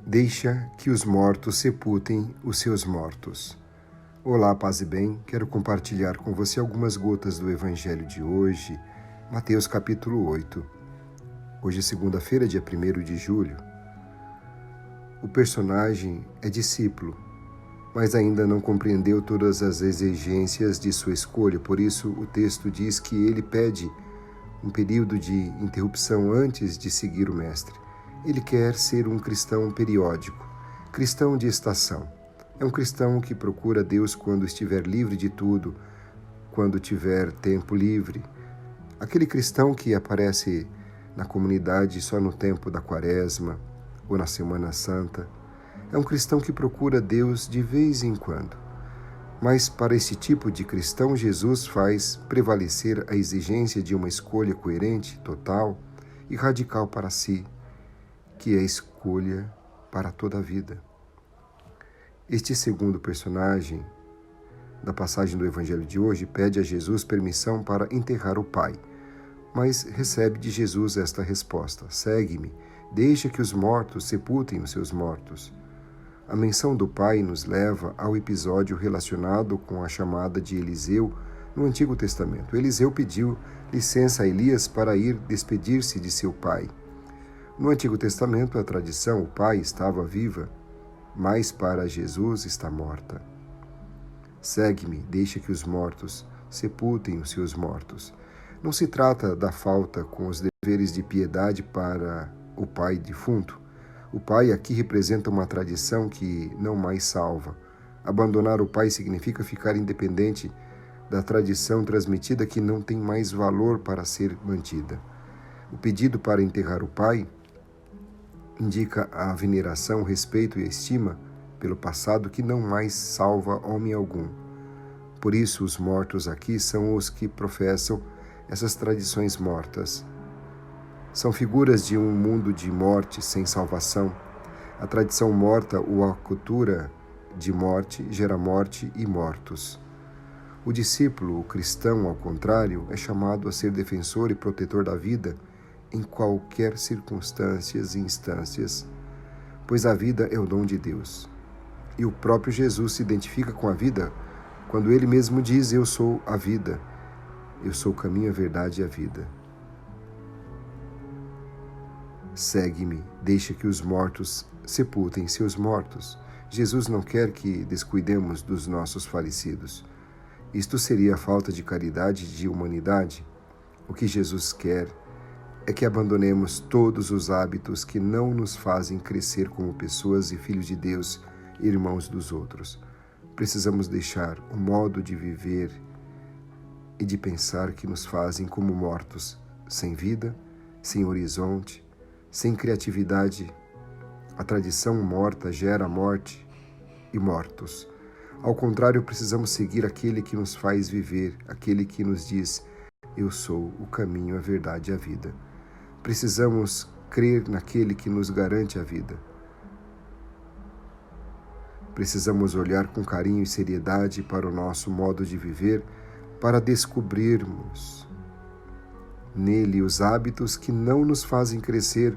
Deixa que os mortos sepultem os seus mortos. Olá, paz e bem. Quero compartilhar com você algumas gotas do Evangelho de hoje, Mateus capítulo 8. Hoje é segunda-feira, dia 1º de julho. O personagem é discípulo, mas ainda não compreendeu todas as exigências de sua escolha. Por isso, o texto diz que ele pede um período de interrupção antes de seguir o Mestre. Ele quer ser um cristão periódico, cristão de estação. É um cristão que procura Deus quando estiver livre de tudo, quando tiver tempo livre. Aquele cristão que aparece na comunidade só no tempo da Quaresma ou na Semana Santa. É um cristão que procura Deus de vez em quando. Mas para esse tipo de cristão, Jesus faz prevalecer a exigência de uma escolha coerente, total e radical para si, que é a escolha para toda a vida. Este segundo personagem da passagem do Evangelho de hoje pede a Jesus permissão para enterrar o pai, mas recebe de Jesus esta resposta: segue-me, deixa que os mortos sepultem os seus mortos. A menção do pai nos leva ao episódio relacionado com a chamada de Eliseu no Antigo Testamento. Eliseu pediu licença a Elias para ir despedir-se de seu pai. No Antigo Testamento, a tradição, o pai estava viva, mas para Jesus está morta. Segue-me, deixa que os mortos sepultem os seus mortos. Não se trata da falta com os deveres de piedade para o pai defunto. O pai aqui representa uma tradição que não mais salva. Abandonar o pai significa ficar independente da tradição transmitida que não tem mais valor para ser mantida. O pedido para enterrar o pai indica a veneração, respeito e estima pelo passado que não mais salva homem algum. Por isso, os mortos aqui são os que professam essas tradições mortas. São figuras de um mundo de morte sem salvação. A tradição morta ou a cultura de morte gera morte e mortos. O discípulo, o cristão, ao contrário, é chamado a ser defensor e protetor da vida em qualquer circunstâncias e instâncias, pois a vida é o dom de Deus. E o próprio Jesus se identifica com a vida quando ele mesmo diz: eu sou a vida, eu sou o caminho, a verdade e a vida. Segue-me, deixa que os mortos sepultem seus mortos. Jesus não quer que descuidemos dos nossos falecidos. Isto seria falta de caridade e de humanidade. O que Jesus quer é que abandonemos todos os hábitos que não nos fazem crescer como pessoas e filhos de Deus e irmãos dos outros. Precisamos deixar o modo de viver e de pensar que nos fazem como mortos, sem vida, sem horizonte, sem criatividade. A tradição morta gera morte e mortos. Ao contrário, precisamos seguir aquele que nos faz viver, aquele que nos diz: eu sou o caminho, a verdade e a vida. Precisamos crer naquele que nos garante a vida. Precisamos olhar com carinho e seriedade para o nosso modo de viver, para descobrirmos nele os hábitos que não nos fazem crescer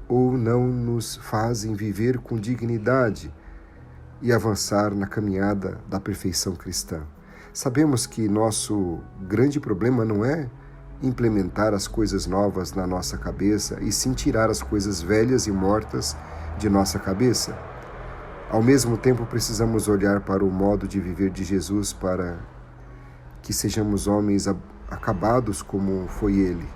ou não nos fazem viver com dignidade e avançar na caminhada da perfeição cristã. Sabemos que nosso grande problema não é implementar as coisas novas na nossa cabeça, e sim tirar as coisas velhas e mortas de nossa cabeça. Ao mesmo tempo, precisamos olhar para o modo de viver de Jesus para que sejamos homens acabados como foi ele.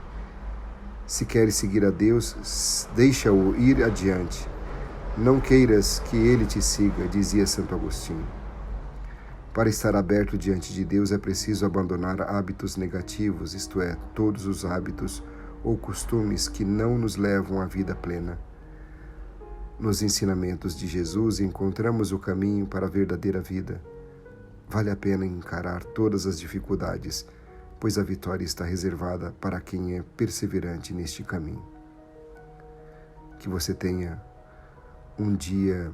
Se queres seguir a Deus, deixa-o ir adiante. Não queiras que ele te siga, dizia Santo Agostinho. Para estar aberto diante de Deus é preciso abandonar hábitos negativos, isto é, todos os hábitos ou costumes que não nos levam à vida plena. Nos ensinamentos de Jesus encontramos o caminho para a verdadeira vida. Vale a pena encarar todas as dificuldades, pois a vitória está reservada para quem é perseverante neste caminho. Que você tenha um dia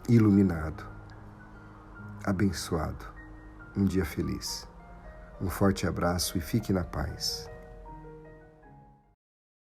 iluminado, abençoado, um dia feliz. Um forte abraço e fique na paz.